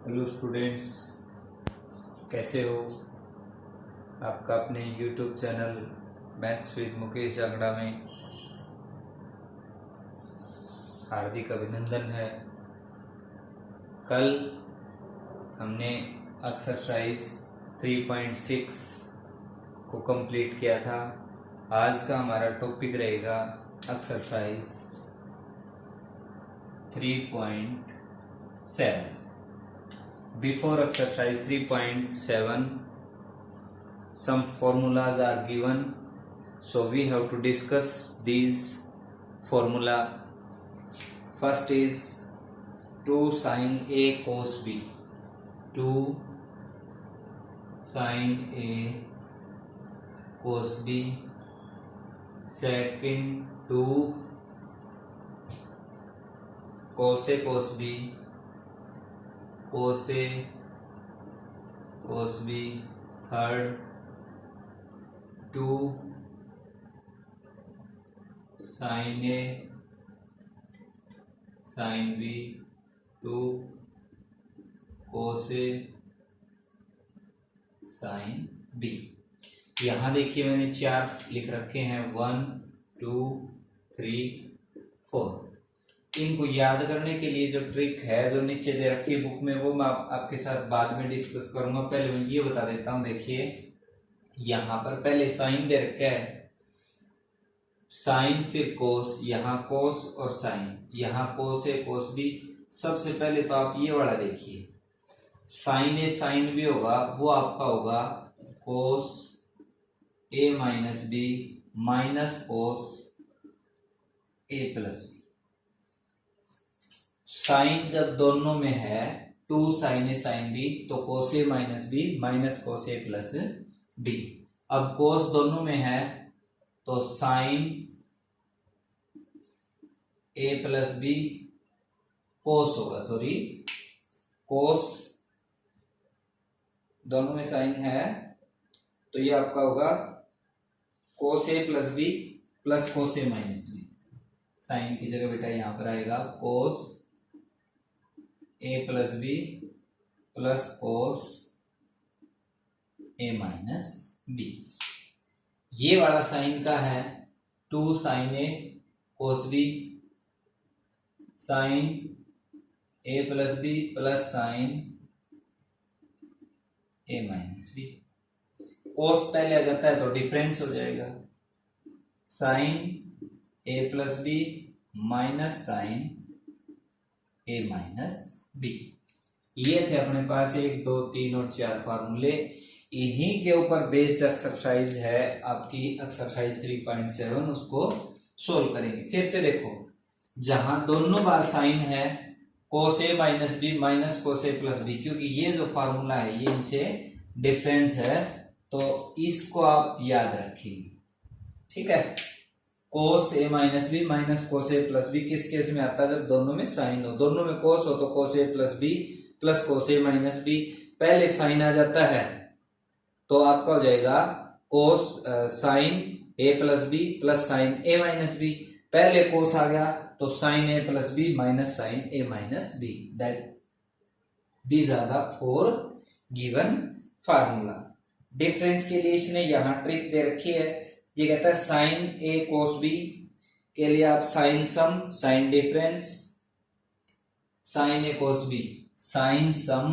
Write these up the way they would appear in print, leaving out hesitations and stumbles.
Hello students, कैसे हो। आपका अपने YouTube channel maths with Mukesh Jangra में हार्दिक अभिनंदन है। कल हमने एक्सरसाइज 3.6 को कंप्लीट किया था। आज का हमारा टॉपिक रहेगा exercise 3.7। Before exercise 3.7, some formulas are given, so we have to discuss these formula. First is 2 sin A cos B. 2 sin A cos B. Second, 2 cos A cos B. cos A cos B. Third, 2 sin A sin B. 2 cos A sin B। यहाँ देखिए मैंने 4 लिख रखे हैं, 1 2 3 4। इनको याद करने के लिए जो ट्रिक है जो नीचे दे रखी है बुक में, वो मैं आपके साथ बाद में डिस्कस करूंगा। पहले मैं ये बता देता हूं। देखिए यहां पर पहले साइन दे रखा है, साइन फिर कोस, यहाँ कोस और साइन, यहाँ कोस ए कोस बी। सबसे पहले तो आप ये वाला देखिए, साइन ए साइन बी होगा, वो आपका होगा कोस A minus B minus cos A plus B. Sign जब दोनों में है 2 साइन ए साइन बी, तो cos A minus B minus cos A plus B. अब कोस दोनों में है तो साइन ए प्लस बी कोस होगा, सॉरी कोस दोनों में साइन है तो ये आपका होगा कोस A plus B plus cos A minus B. Sign की जगह बेटा यहां पर आएगा कोस A plus B plus cos A minus B. ये वाला साइन का है 2 sine A cos B sine A plus B plus sine A minus B. कोस पहले आ जाता है तो डिफरेंस हो जाएगा, sign A plus B minus sine A minus B. ये थे अपने पास 1 2 3 और 4 फार्मूले। इन्हीं के ऊपर बेस्ड एक्सरसाइज है आपकी एक्सरसाइज 3.7, उसको सोल्व करेंगे। फिर से देखो, जहां दोनों बार साइन है कोस A minus B minus cos A plus B, क्योंकि ये जो फार्मूला है ये इनसे डिफरेंस है, तो इसको आप याद रखिए, ठीक है। कोस A minus B minus cos A plus B किस केस में आता है? जब दोनों में साइन हो, दोनों में कोस हो तो cos A plus B plus cos A minus B. पहले साइन आ जाता है तो आपका हो जाएगा cos sine A plus B plus sine A minus B. पहले कोस आ गया तो sine A plus B minus sine A minus B. That these are the 4 given formula. Difference के लिए इसने यहां ट्रिक दे रखी है। ये कहता है साइन ए कोस बी के लिए आप sine sum sine difference, sine A cos B sine sum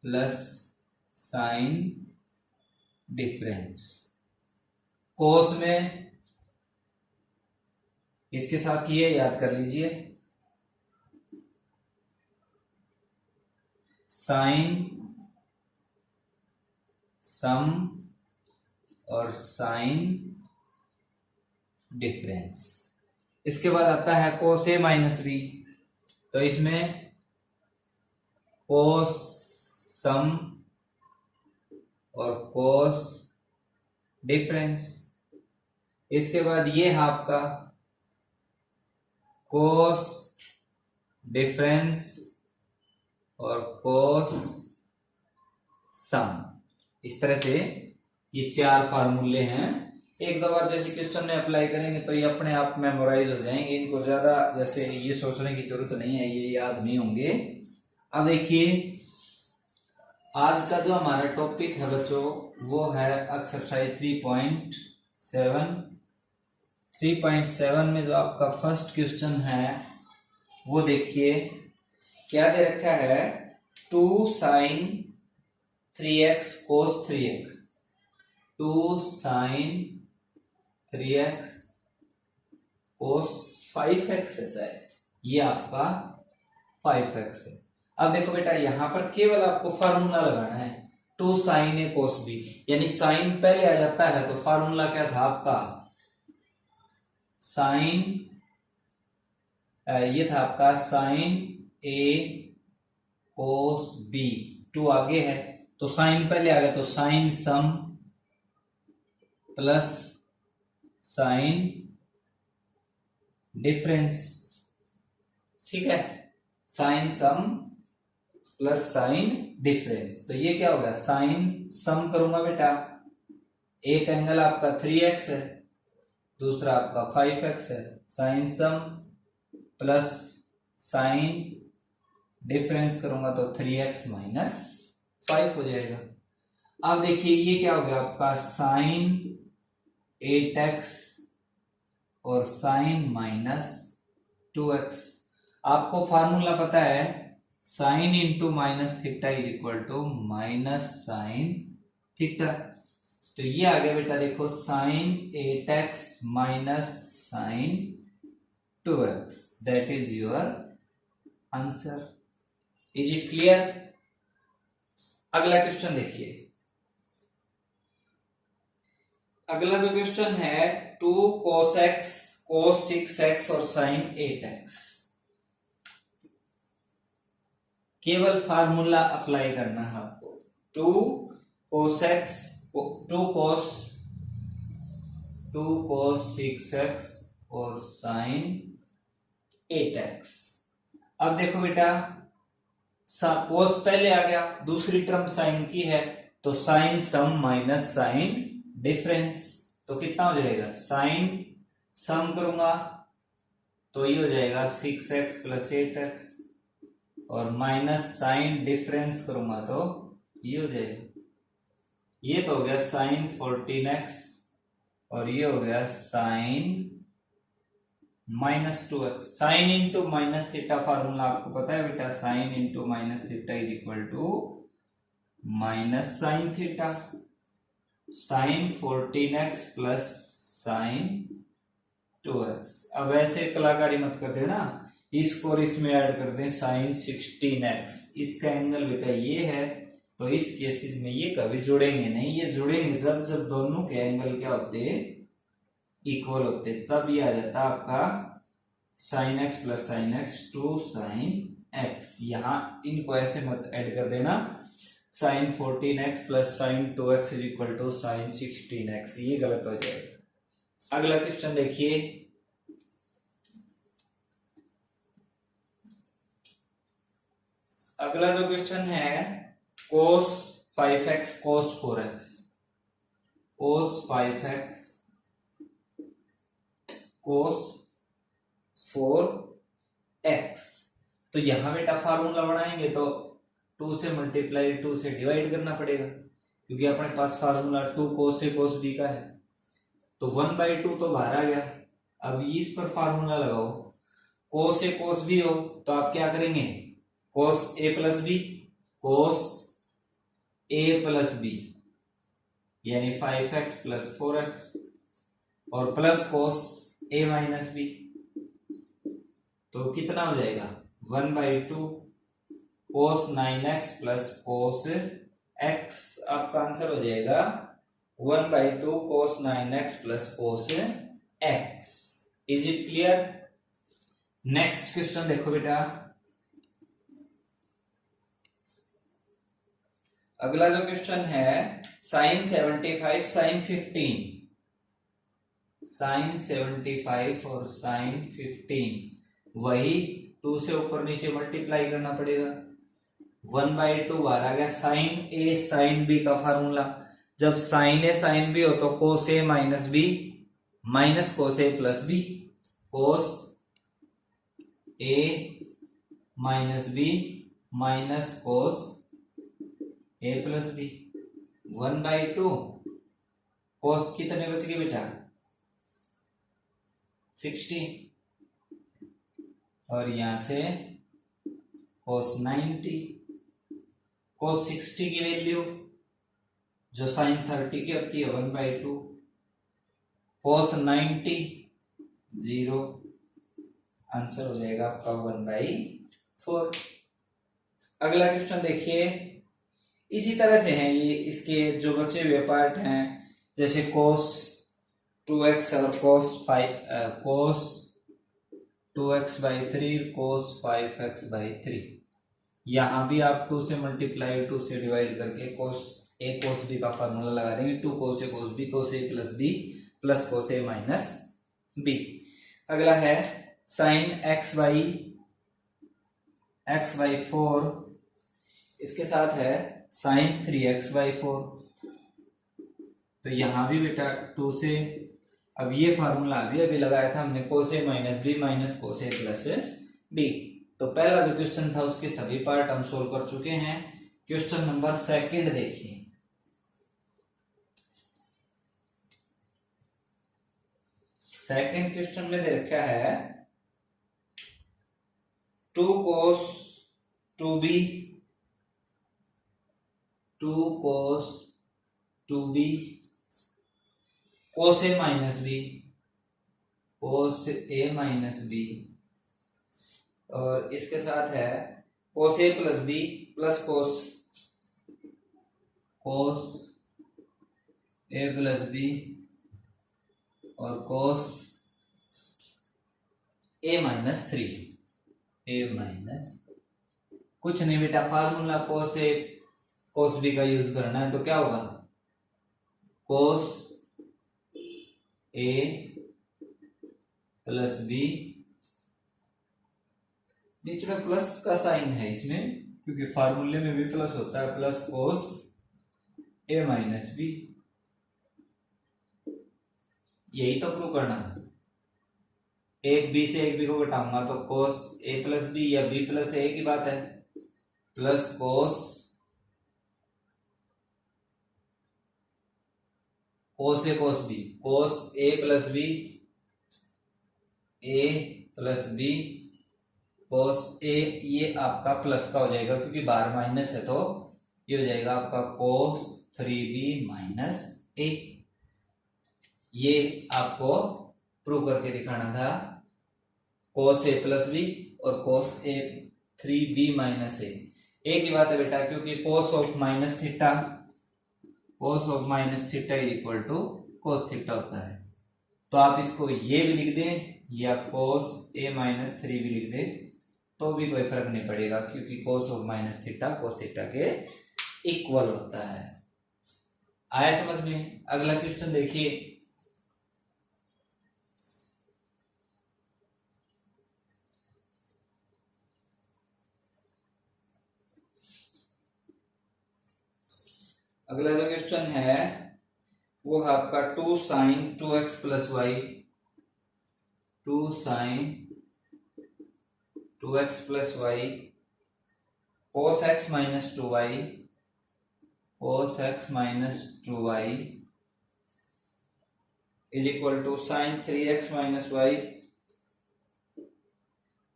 plus sine difference. Cos में इसके साथ ये याद कर लीजिए, साइन सम और साइन डिफरेंस। इसके बाद आता है कोस ए माइनस बी, तो इसमें कोस सम और कोस डिफरेंस। इसके बाद ये है आपका कोस डिफरेंस और कोस सम। इस तरह से ये 4 फार्मूले हैं। एक दो बार जैसे क्वेश्चन में अप्लाई करेंगे तो ये अपने आप मेमोराइज हो जाएंगे, इनको ज्यादा जैसे ये सोचने की जरूरत नहीं है, ये याद नहीं होंगे। अब देखिए आज का जो हमारा टॉपिक है बच्चों वो है एक्सरसाइज 3.7। 3.7 में जो आपका फर्स्ट क्वेश्चन है वो देखिए क्या दे रखा है, 2 sin 3x cos 3x, 2 sin 3x cos 5x है शायद, ये आपका 5x है। अब देखो बेटा यहां पर केवल आपको फार्मूला लगाना है, 2 sin a cos b, यानी साइन पहले आ जाता है तो फार्मूला क्या था आपका, साइन ये था आपका साइन a cos b, 2 आगे है तो साइन पहले आ गया तो sine sum plus sine difference, ठीक है, sine sum plus sine difference. तो ये क्या होगा, साइन सम करूंगा बेटा, एक एंगल आपका 3x है, दूसरा आपका 5x है, sine sum plus sine difference करूंगा तो 3x माइनस 5 हो जाएगा। अब देखिए ये क्या हो गया आपका साइन 8x और साइन माइनस 2x। आपको फार्मूला पता है sine into minus theta is equal to minus sine theta, तो ये आ गया बेटा देखो sine 8x minus sine 2x, that is your answer. Is it clear? अगला क्वेश्चन देखिए, अगला जो क्वेश्चन है 2 cos x cos 6x और sin 8x, केवल फार्मूला अप्लाई करना है आपको, 2 cos x 2 cos 6x और sin 8x। अब देखो बेटा cos पहले आ गया, दूसरी टर्म साइन की है तो sine sum minus sine difference, तो कितना हो जाएगा, साइन सम करूंगा तो ये हो जाएगा 6x प्लस 8x और माइनस साइन डिफरेंस करूंगा तो ये हो जाएगा, ये तो हो गया साइन 14x और ये हो गया sine minus 2x। Sine into minus theta formula आपको पता है बेटा, sine into minus theta is equal to minus sine theta, sine 14x plus sine 2x। अब ऐसे कलाकारी मत कर देना, इसको और इसमें ऐड कर दें साइन 16x, इसका एंगल बेटा ये है तो इस केसेस में ये कभी जुड़ेंगे नहीं, ये जुड़ेंगे जब दोनों के एंगल क्या होते इक्वल होते, तब ये आ जाता आपका sine x plus sine x 2 sine x। यहां इनको ऐसे मत ऐड कर देना, sine 14x plus sine 2x is equal to sine 16x, ये गलत हो जाएगा। अगला क्वेश्चन देखिए, अगला जो क्वेश्चन है cos 5x cos 4x, cos 5x cos 4x, तो यहां बेटा फार्मूला बनाएंगे तो 2 से मल्टीप्लाई 2 से डिवाइड करना पड़ेगा, क्योंकि अपने पास formula 2 cos a cos b का है, तो 1/2 तो बाहर आ गया। अब इस पर फार्मूला लगाओ, cos a cos b हो तो आप क्या करेंगे, cos a plus b, cos a plus b यानी 5x प्लस 4x और plus cos a minus b, तो कितना हो जाएगा 1/2 cos 9x plus cos x, आपका आंसर हो जाएगा 1/2 cos 9x plus cos x। Is it clear? Next question देखो बेटा, अगला जो क्वेश्चन है साइन 75 साइन 15, साइन 75 और साइन 15 वही 2 से ऊपर नीचे मल्टीप्लाई करना पड़ेगा, 1/2 बाहर आ गया, साइन ए साइन बी का फार्मूला, जब साइन ए साइन बी हो तो cos A minus B minus cos A plus B, cos A minus B minus cos A plus B, 1/2 कोस कितने बच गए बेटा 60, और यहां से कोस 90, कोस 60 की वैल्यू जो साइन 30 की होती है 1/2, कोस 90 0, आंसर हो जाएगा आपका 1/4। अगला क्वेश्चन देखिए, इसी तरह से हैं ये, इसके जो बचे हुए पार्ट हैं जैसे कोस 2x और कोस 2x/3, कोस 5x/3, यहां भी आप 2 से मल्टीप्लाई 2 से डिवाइड करके कोस ए कोस बी का फॉर्मूला लगा देंगे, 2 कोस ए cos B, cos A plus B plus cos A minus B. अगला है साइन x/4, इसके साथ है साइन 3x/4, तो यहां भी बेटा 2 से, अब ये फार्मूला अभी लगाया था हमने, कोस A minus B minus cos A plus B. तो पहला जो क्वेश्चन था उसके सभी पार्ट हम सोल्व कर चुके हैं। क्वेश्चन नंबर 2 देखिए, सेकंड क्वेश्चन में दे रखा है 2 cos 2b 2 cos 2b cos a minus B cos a minus B, और इसके साथ है cos a plus B plus cos a plus B और cos a minus 3, a minus कुछ नहीं बेटा, formula cos a cos b का use करना है, तो क्या होगा cos a प्लस बी, बीच में प्लस का साइन है इसमें क्योंकि फार्मूले में भी प्लस होता है, plus cos a minus B, यही तो प्रूव करना था। एक बी से एक बी को घटाऊंगा तो cos a प्लस बी या b प्लस a की बात है, plus cos a cos b, cos a plus B a plus B cos a, ये आपका प्लस का हो जाएगा क्योंकि बाहर माइनस है, तो ये हो जाएगा आपका cos 3b माइनस a। ये आपको प्रूव करके दिखाना था, cos a प्लस बी और cos a 3b minus a, एक ही बात है बेटा, क्योंकि cos of minus theta is equal to cos theta होता है, तो आप इसको ये भी लिख दें या cos a माइनस 3 भी लिख दें तो भी कोई फर्क नहीं पड़ेगा, क्योंकि cos of minus theta cos theta के इक्वल होता है। आया समझ में? अगला क्वेश्चन देखिए, अगला जो क्वेश्चन है वो है आपका 2 sine 2x plus Y, 2 sine 2x plus Y cos x minus 2y, cos x minus 2y is equal to sine 3x minus Y,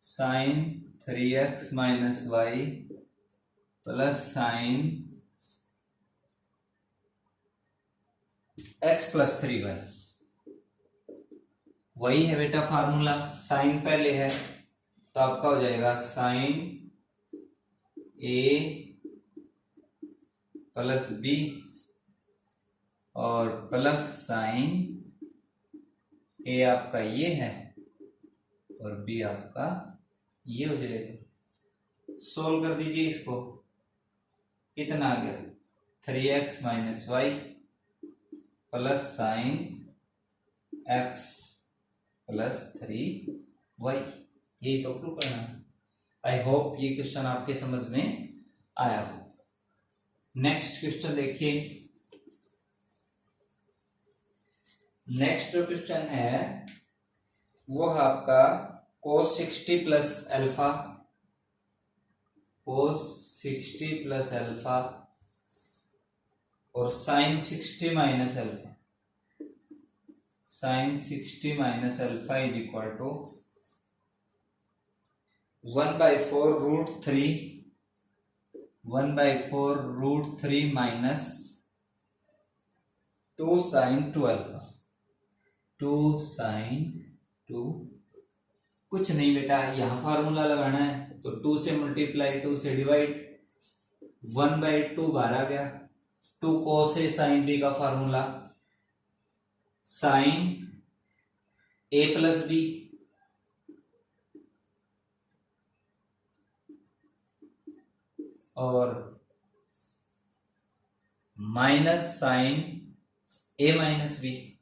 sine 3x minus Y plus sine x plus 3y। वही है बेटा formula, sign पहले है तो आपका हो जाएगा sign a plus b और प्लस साइन a आपका ये है और b आपका ये हो जाएगा। सोल्व कर दीजिए इसको, कितना आ गया 3x minus Y plus sine x plus 3y, यही तो प्रूव करना है। आई होप ये क्वेश्चन आपके समझ में आया हो। नेक्स्ट क्वेश्चन देखिए, नेक्स्ट जो क्वेश्चन है वो है आपका cos 60 plus alpha, cos 60 plus alpha और sin 60 minus alpha, sin 60 minus alpha is equal to 1/4 minus 2 sin 2 alpha, 2 sin 2, कुछ नहीं बेटा, यहां फार्मूला लगाना है तो 2 से मल्टीप्लाई 2 से डिवाइड, 1/2 बाहर आ गया, 2 cos a sin b का formula sin a plus B और minus sine a minus B.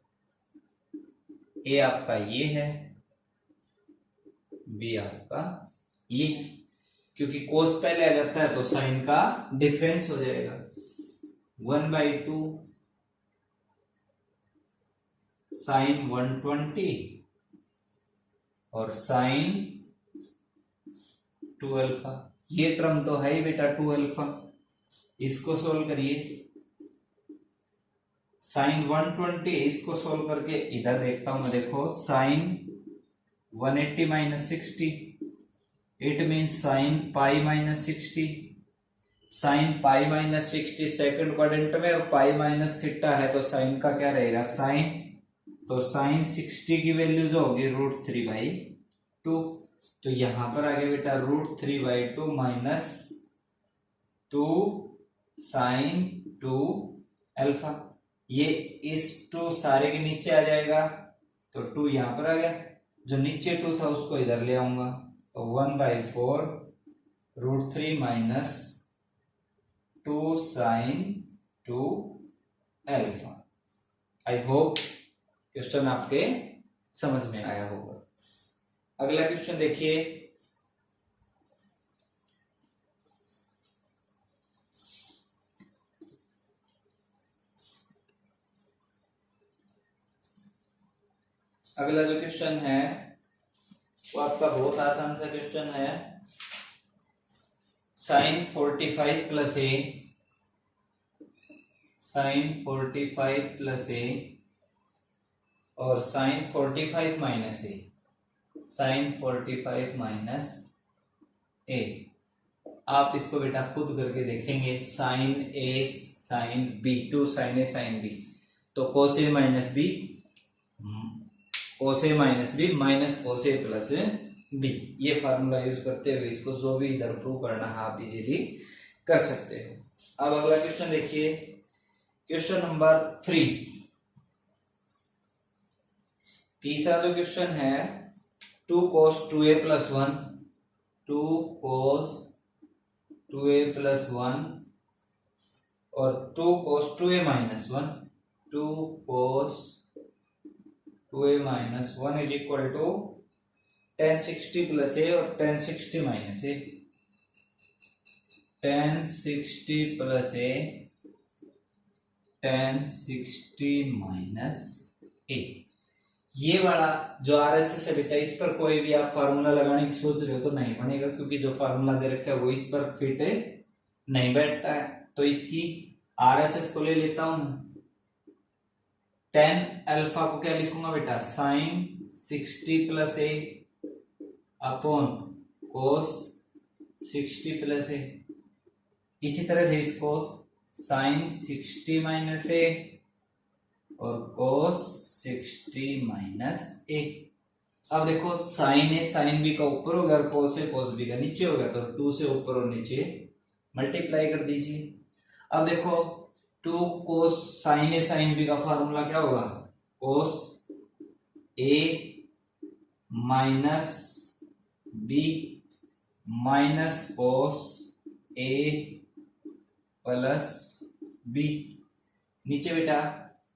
A आपका ये है, बी आपका ये, क्योंकि कोस पहले आ जाता है तो साइन का डिफरेंस हो जाएगा, 1/2 साइन 120 और साइन 2 अल्फा। ये टर्म तो है ही बेटा 2 अल्फा, इसको सोल्व करिए, साइन 120 इसको सोल्व करके इधर देखता हूं मैं, देखो sine 180 minus 60, it mean sine pi minus 60, sine pi minus 60 second quadrant में और पाई माइनस थीटा है तो साइन का क्या रहेगा साइन, तो साइन 60 की वैल्यू जो होगी √3/2, तो यहां पर आ गया बेटा √3/2 माइनस 2 साइन 2 अल्फा। ये इस 2 सारे के नीचे आ जाएगा तो 2 यहां पर आ गया, जो नीचे 2 था उसको इधर ले आऊंगा तो 1/4 √3 minus 2 sine 2 alpha. I hope question आपके समझ में आया होगा। अगला क्वेश्चन देखिए, अगला जो क्वेश्चन है वो आपका बहुत आसान सा क्वेश्चन है, sign 45 plus A, sign 45 plus A और साइन 45 माइनस ए, साइन 45 माइनस ए। आप इसको बेटा खुद करके देखेंगे, साइन ए साइन बी, 2 साइन ए साइन बी, तो cos A minus B, cos A minus B minus cos A plus B, ये फार्मूला यूज करते हुए इसको जो भी इधर प्रूव करना है आप इजीली कर सकते हो। अब अगला क्वेश्चन देखिए, क्वेश्चन नंबर 3, तीसरा जो क्वेश्चन है 2 cos 2a plus 1, 2 cos 2a plus 1 और 2 cos 2a minus 1, 2 cos 2a minus 1 is equal to tan 60 plus A और tan 60 minus A, tan 60 plus A tan 60 minus A. ये वाला जो RHS है बेटा, इस पर कोई भी आप फार्मूला लगाने की सोच रहे हो तो नहीं बनेगा, क्योंकि जो फार्मूला दे रखा है वो इस पर फिट नहीं बैठता है, तो इसकी RHS को ले लेता हूं, tan अल्फा को क्या लिखूंगा बेटा, साइन 60 प्लस ए अपॉन कोस 60 प्लस ए। इसी तरह से इसको साइन 60 माइनस ए और कोस 60 माइनस ए। अब देखो साइन ए साइन बी का ऊपर होगा और कोस ए कोस बी का नीचे होगा, तो 2 से ऊपर और नीचे मल्टीप्लाई कर दीजिए। अब देखो 2 कोस साइन ए साइन बी का फार्मूला क्या होगा, कोस A minus B minus cos A plus B, नीचे बेटा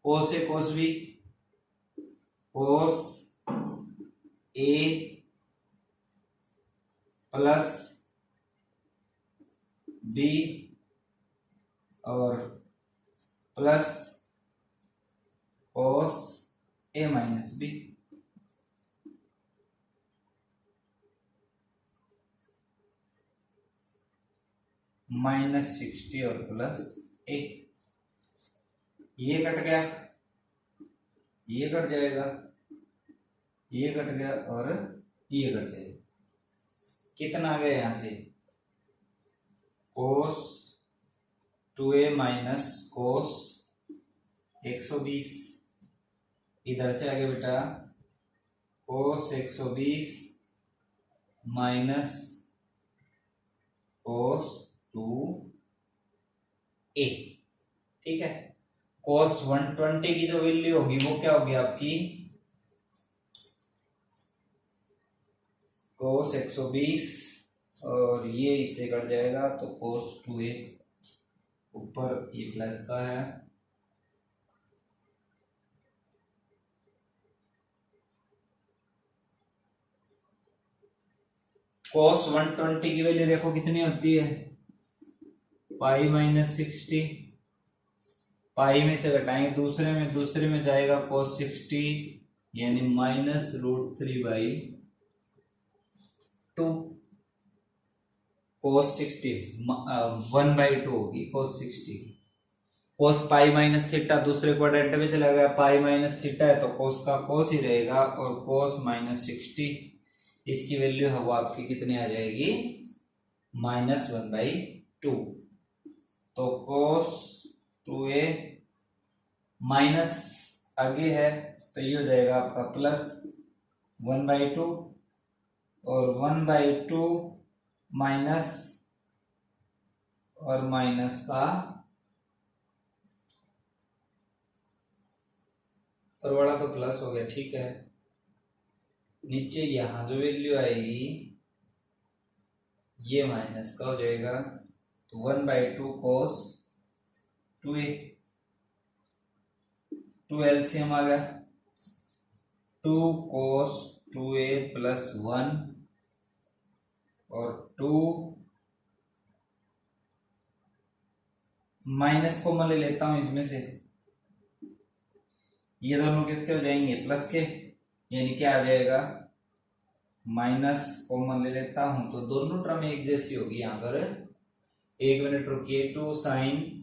कोस ए cos B, cos A plus B और plus cos A minus B, -60 और प्लस ए। ये कट गया, ये कट जाएगा, ये कट गया और ये कट जाएगा। कितना आ गया यहां से, cos 2a माइनस cos 120। इधर से आगे बेटा cos 120 माइनस cos 2a। ठीक है, cos 120 की जो वैल्यू होगी वो क्या होगी आपकी, cos 120 और ये इससे कट जाएगा तो cos 2a, ऊपर ये प्लस का है, cos 120 की वैल्यू देखो कितनी होती है, पाई माइनस 60। पाई में से घटाएंगे दूसरे में जाएगा cos 60 यानी -√3/2। cos 60 1/2 होगी cos 60। cos pi minus theta दूसरे क्वाड्रेंट में चला गया, पाई माइनस थीटा है तो cos का cos ही रहेगा, और cos -60 इसकी वैल्यू है वो आपकी कितनी आ जाएगी, -1/2। तो cos 2a माइनस आगे है तो ये हो जाएगा आपका प्लस 1/2, और 1/2 माइनस और माइनस का और बड़ा तो प्लस हो गया। ठीक है, नीचे यहां जो वैल्यू आएगी ये माइनस का हो जाएगा, तो 1/2 cos 2a, 2 एलसीएम आ गया, 2 cos 2a प्लस 1 और 2 माइनस को मैं ले लेता हूं इसमें से, ये दोनों किसके हो जाएंगे, प्लस के, यानी क्या आ जाएगा, माइनस कॉमन ले लेता हूं तो दोनों टर्म एक जैसी होगी। यहां पर 1 मिनट रुकिए, 2 साइन,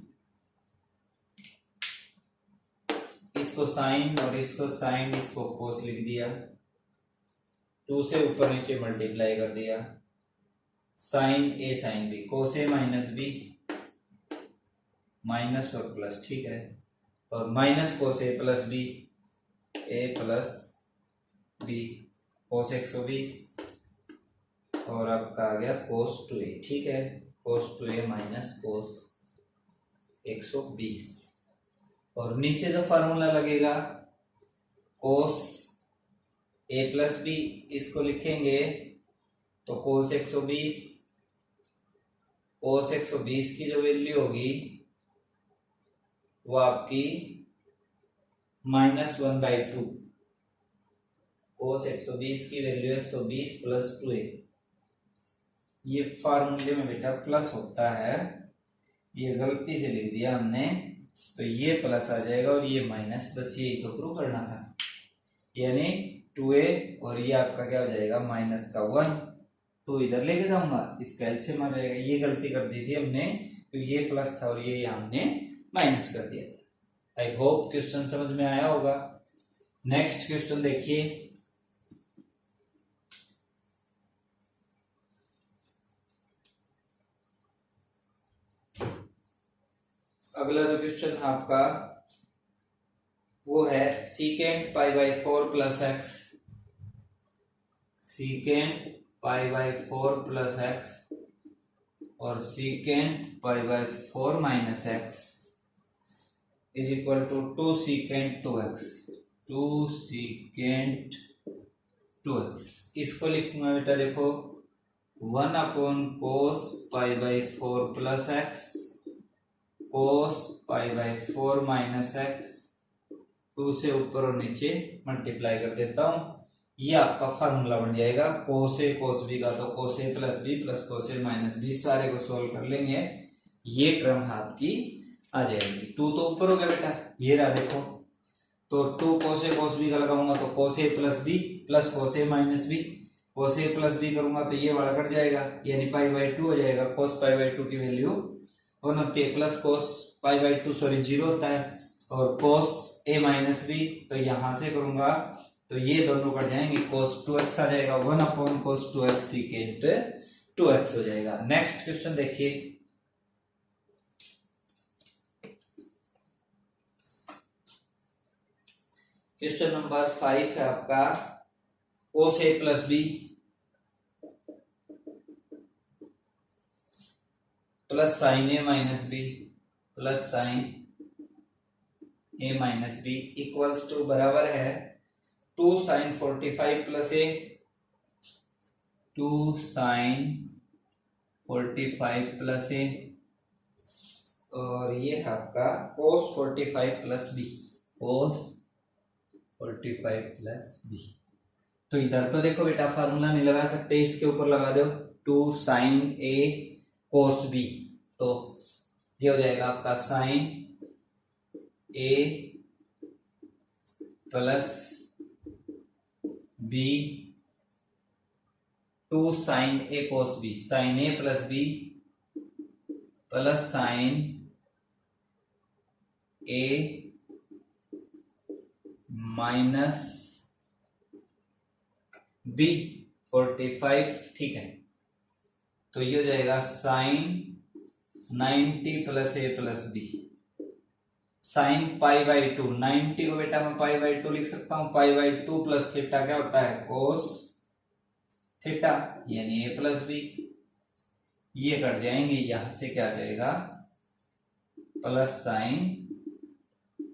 इसको साइन और इसको साइन, इसको कोस लिख दिया, 2 से ऊपर नीचे मल्टीप्लाई कर दिया, sign A sine B, cos A minus B, minus और प्लस। ठीक है, और minus cos A plus B, A plus B, कोस 120 और आपका आ गया कोस 2a। ठीक है, कोस 2a माइनस कोस 120, और नीचे जो फार्मूला लगेगा कोस a प्लस बी, इसको लिखेंगे तो कोस 120, कोस 120 की जो वैल्यू होगी वो आपकी -1/2, कोस 120 की वैल्यू 120 प्लस 2a, ये फार्मूले में बेटा प्लस होता है, ये गलती से लिख दिया हमने, तो ये प्लस आ जाएगा और ये माइनस, बस यही तो प्रूव करना था, यानी 2a और ये आपका क्या हो जाएगा, माइनस का 1, 2 इधर लेके जाऊंगा, इसका एलसीएम आ जाएगा। ये गलती कर दी थी हमने, तो ये प्लस था और ये हमने माइनस कर दिया था। आई होप क्वेश्चन समझ में आया होगा। नेक्स्ट क्वेश्चन देखिए, अगला जो क्वेश्चन है आपका वो है secant π/4 plus x, secant π/4 plus x और secant π/4 minus x is equal to 2 secant 2x, 2 secant 2x। इसको लिखूंगा बेटा, देखो 1/cos π/4 plus x, cos π/4 minus x, 2 से ऊपर और नीचे मल्टीप्लाई कर देता हूं, ये आपका फार्मूला बन जाएगा cos a cos b का, तो cos a plus B plus cos a minus B, सारे को सोल्व कर लेंगे, ये टर्म आपकी आ जाएगी। 2 तो ऊपर हो गया बेटा, ये रहा देखो, तो 2 cos a cos b का लगाऊंगा तो cos a plus B plus cos a minus B, cos a plus B करूंगा तो ये वाला कट जाएगा, यानी पाई बाई 2 हो जाएगा। cos पाई बाई 2 की वैल्यू 1 होती है, plus cos pi by 2 sorry 0 होता है, और cos a माइनस बी तो यहां से करूंगा तो ये दोनों कट जाएंगे, cos 2x आ जाएगा, 1 upon cos 2x secant 2x हो जाएगा। नेक्स्ट क्वेश्चन देखिए, क्वेश्चन नंबर 5 है आपका, cos a plus B plus sine A minus B plus sine A minus B equals to बराबर है 2 sine 45 plus A, 2 sine 45 plus A, और ये है आपका cos 45 plus B, cos 45 plus B. तो इधर तो देखो बेटा फार्मूला नहीं लगा सकते, इसके ऊपर लगा दो 2 साइन ए cos बी, तो ये हो जाएगा आपका sine A plus B, 2 sine A cos B, sine A plus B plus sine A minus B 45, ठीक है। तो ये हो जाएगा sine 90 plus A plus B, sine pi by 2, 90 को बेटा मैं पाई बाई 2 लिख सकता हूं, पाई बाई 2 प्लस थीटा क्या होता है कोस थीटा, यानी ए प्लस बी, ये कट जाएंगे, यहां से क्या आ जाएगा plus sine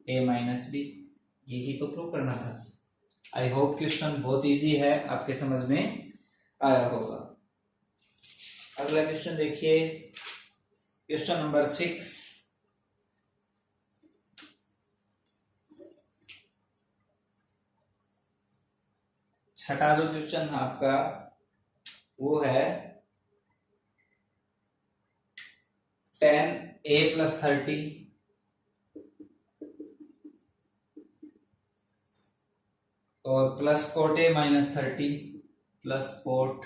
A minus B, यही तो प्रूव करना था। आई होप क्वेश्चन बहुत इजी है, आपके समझ में आया होगा। अगला क्वेश्चन देखिए, क्वेश्चन नंबर 6, छठा जो क्वेश्चन है आपका वो है tan a प्लस 30 और plus cot A minus 30 plus cot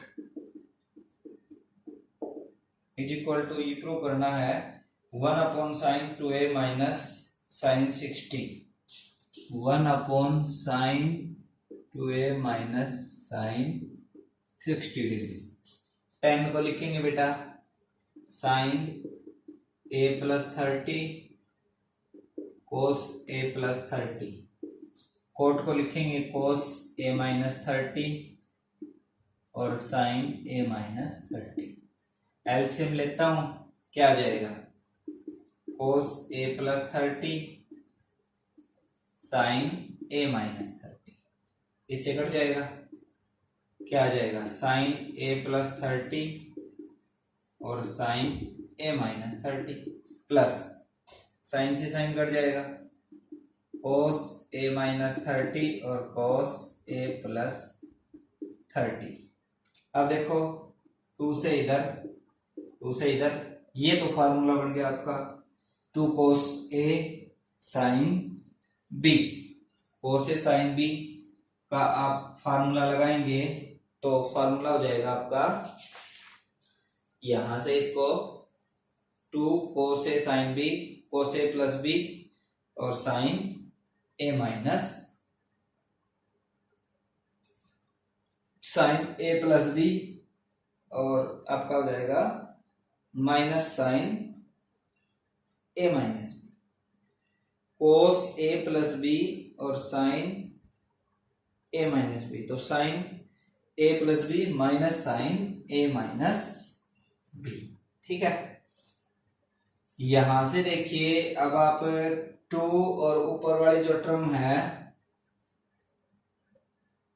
is equal to, ये प्रूव करना है 1 upon sine 2a minus sine 60, 1 upon sine 2a minus sine 60 degree. tan को लिखेंगे बेटा sine a plus 30 cos a plus 30, cot को लिखेंगे कोस a minus 30 और sine a minus 30। LCM लेता हूं, क्या आ जाएगा cos a plus 30 sine a minus 30, इससे कट जाएगा, क्या आ जाएगा साइन a प्लस 30 और sine a minus 30 plus sine से साइन कट जाएगा, cos a माइनस 30 और cos a प्लस 30। अब देखो 2 से इधर, 2 से इधर, ये तो फार्मूला बन गया आपका 2 cos a sine b, cos a sine b का आप फार्मूला लगाएंगे तो फार्मूला हो जाएगा आपका, यहां से इसको 2 cos a sine b, cos a plus b और sine a minus sine a plus b, और आपका हो जाएगा minus sine a minus b, cos a plus b और साइन a माइनस b, तो sine a plus b minus sine a minus b, ठीक है। यहां से देखिए अब आप 2 और ऊपर वाली जो टर्म है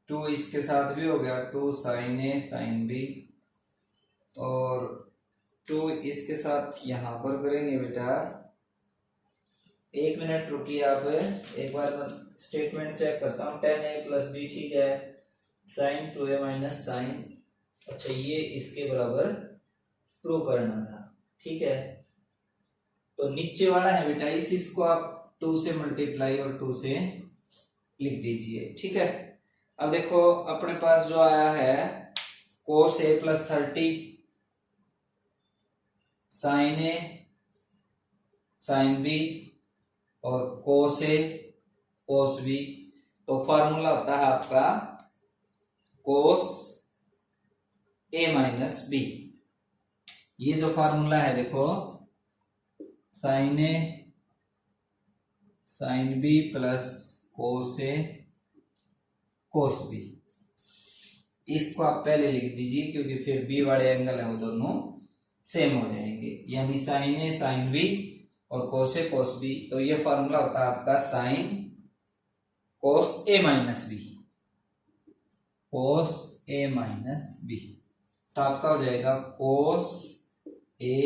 2 इसके साथ भी हो गया, 2 साइन ए साइन बी, और 2 इसके साथ यहां पर करेंगे बेटा, 1 मिनट रुकिए आप, एक बार स्टेटमेंट चेक करता हूं, tan a प्लस बी, ठीक है, साइन 2a माइनस साइन, अच्छा ये इसके बराबर प्रूव करना था, ठीक है। तो नीचे वाला है बेटा, इसको आप 2 से मल्टीप्लाई और 2 से लिख दीजिए। ठीक है, अब देखो अपने पास जो आया है cos a plus 30 sin a sin b और cos a cos b, तो फार्मूला होता है आपका cos a माइनस b। ये जो फार्मूला है देखो sin a sin b plus cos a cos b, इसको आप पहले लिख दीजिए क्योंकि फिर b वाले एंगल है वो दोनों सेम हो जाएंगे, यानी sin a sin b और cos a cos b। तो ये फार्मूला होता है आपका sin cos a minus b, cos a minus b। तो आपका हो जाएगा cos a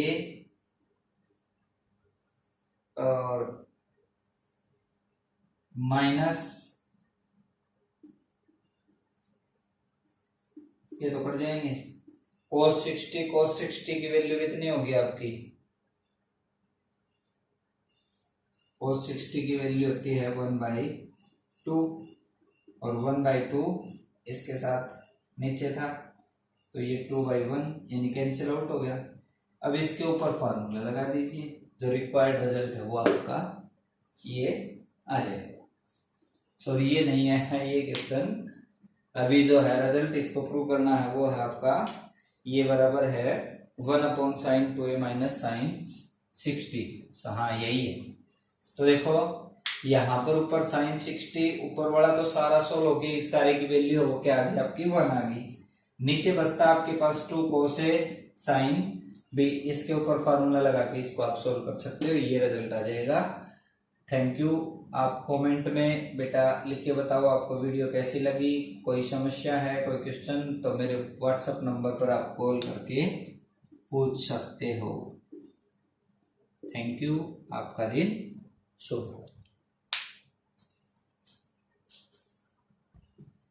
और माइनस ये तो कट जाएंगे, cos 60 की वैल्यू कितनी होगी आपकी, cos 60 की वैल्यू होती है 1/2 और 1/2 इसके साथ नीचे था तो ये 2/1 यानी कैंसिल आउट हो गया। अब इसके ऊपर फार्मूला लगा दीजिए, जो रिक्वायर्ड रिजल्ट है वो आपका ये आ जाएगा। सॉरी ये नहीं है, ये क्वेश्चन अभी जो है रिजल्ट इसको प्रूव करना है वो है आपका ये बराबर है 1/sin 2a माइनस साइन 60। हाँ यही है। तो देखो यहाँ पर ऊपर साइन 60 ऊपर वाला तो सारा सोल्व हो गया, इस सारे की वैल्यू हो क्या आ गई आपकी 1 आ गई। नीचे बचता आपके पास 2 cos a sin b, इसके ऊपर फार्मूला लगा के इसको आप सोल्व कर सकते हो, ये रिजल्ट आ जाएगा। Thank you. आप कमेंट में बेटा लिख के बताओ आपको वीडियो कैसी लगी, कोई समस्या है कोई क्वेश्चन तो मेरे व्हाट्सएप नंबर पर आप कॉल करके पूछ सकते हो। थैंक यू, आपका दिन शुभ हो।